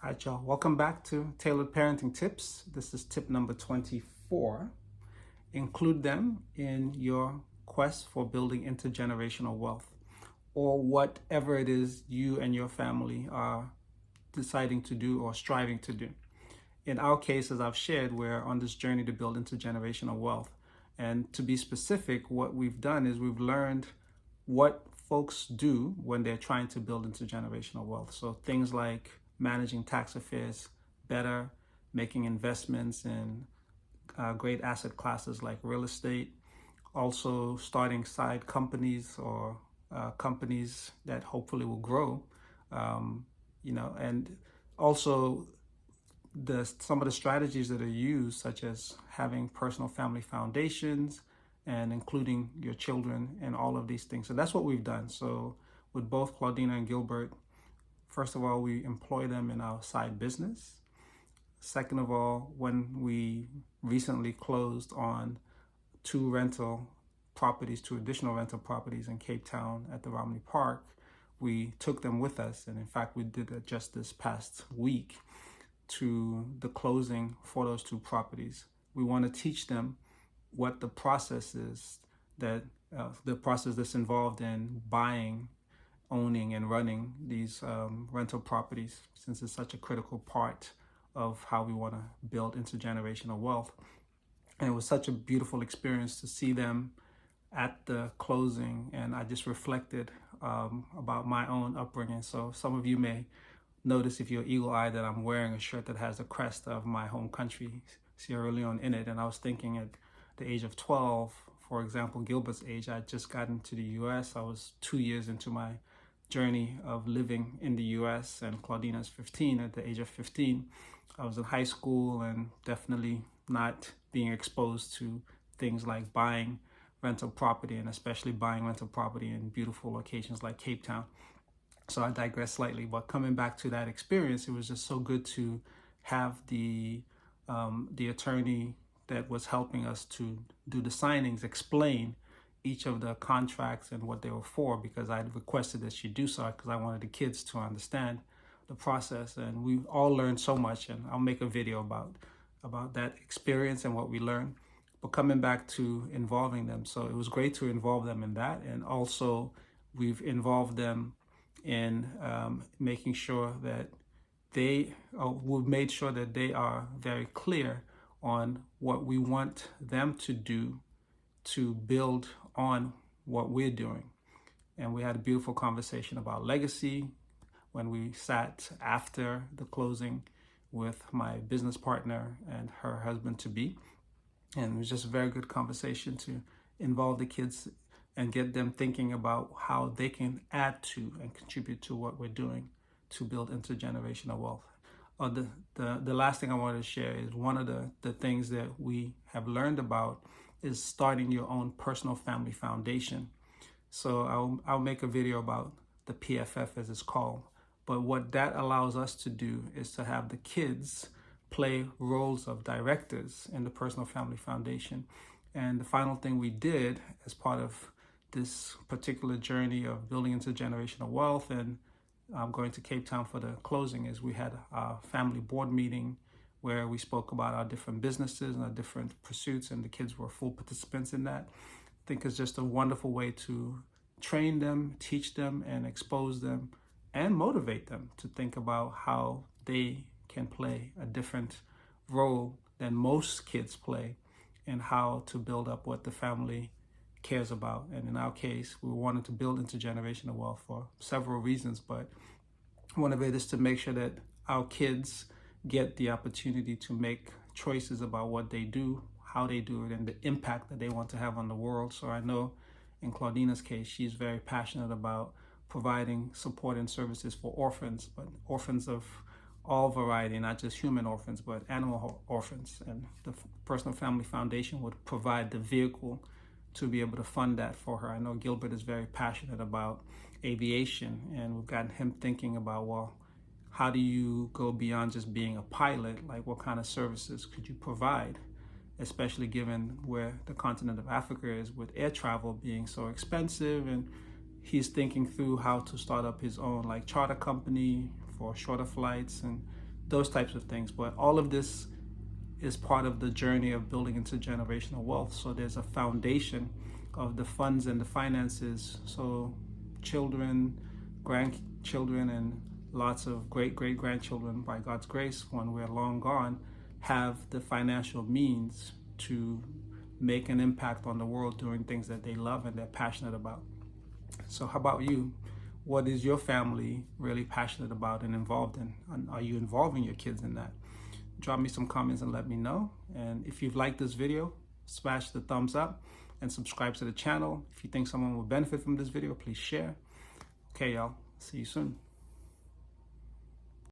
All right, y'all. Welcome back to Tailored Parenting Tips. This is tip number 24. Include them in your quest for building intergenerational wealth, or whatever it is you and your family are deciding to do or striving to do. In our case, as I've shared, we're on this journey to build intergenerational wealth. And to be specific, what we've done is we've learned what folks do when they're trying to build intergenerational wealth. So things like managing tax affairs better, making investments in great asset classes like real estate, also starting side companies or companies that hopefully will grow, and also some of the strategies that are used, such as having personal family foundations and including your children and all of these things. So that's what we've done. So with both Claudina and Gilbert, first of all, we employ them in our side business. Second of all, when we recently closed on two additional rental properties in Cape Town at the Romney Park, we took them with us. And in fact, we did it just this past week to the closing for those two properties. We want to teach them what the process is, the process that's involved in buying, owning, and running these rental properties, since it's such a critical part of how we want to build intergenerational wealth. And it was such a beautiful experience to see them at the closing, and I just reflected about my own upbringing. So some of you may notice, if you're eagle-eyed, that I'm wearing a shirt that has the crest of my home country, Sierra Leone, in it. And I was thinking, at the age of 12, for example, Gilbert's age, I just got into the US. I was 2 years into my journey of living in the US, and Claudina's 15. At the age of 15, I was in high school and definitely not being exposed to things like buying rental property, and especially buying rental property in beautiful locations like Cape Town. So I digress slightly, but coming back to that experience, it was just so good to have the attorney that was helping us to do the signings explain each of the contracts and what they were for, because I requested that she do so because I wanted the kids to understand the process. And we all learned so much, and I'll make a video about that experience and what we learned. But coming back to involving them, so it was great to involve them in that, and also we've involved them in making sure that we've made sure that they are very clear on what we want them to do to build on what we're doing. And we had a beautiful conversation about legacy when we sat after the closing with my business partner and her husband-to-be. And it was just a very good conversation to involve the kids and get them thinking about how they can add to and contribute to what we're doing to build intergenerational wealth. The last thing I wanted to share is one of the things that we have learned about is starting your own personal family foundation. So I'll make a video about the PFF, as it's called. But what that allows us to do is to have the kids play roles of directors in the personal family foundation. And the final thing we did as part of this particular journey of building intergenerational wealth and going to Cape Town for the closing is we had a family board meeting where we spoke about our different businesses and our different pursuits, and the kids were full participants in that. I think it's just a wonderful way to train them, teach them, and expose them and motivate them to think about how they can play a different role than most kids play, and how to build up what the family cares about. And in our case, we wanted to build intergenerational wealth for several reasons, but one of it is to make sure that our kids get the opportunity to make choices about what they do, how they do it, and the impact that they want to have on the world. So I know in Claudina's case, she's very passionate about providing support and services for orphans, but orphans of all variety, not just human orphans, but animal orphans. And the Personal Family Foundation would provide the vehicle to be able to fund that for her. I know Gilbert is very passionate about aviation, and we've gotten him thinking about, well, how do you go beyond just being a pilot? Like, what kind of services could you provide, especially given where the continent of Africa is, with air travel being so expensive. And he's thinking through how to start up his own charter company for shorter flights and those types of things. But all of this is part of the journey of building intergenerational wealth. So there's a foundation of the funds and the finances. So children, grandchildren, and lots of great-great-grandchildren, by God's grace, when we're long gone, have the financial means to make an impact on the world doing things that they love and they're passionate about. So how about you? What is your family really passionate about and involved in? And are you involving your kids in that? Drop me some comments and let me know. And if you've liked this video, smash the thumbs up and subscribe to the channel. If you think someone will benefit from this video, please share. Okay, y'all. See you soon.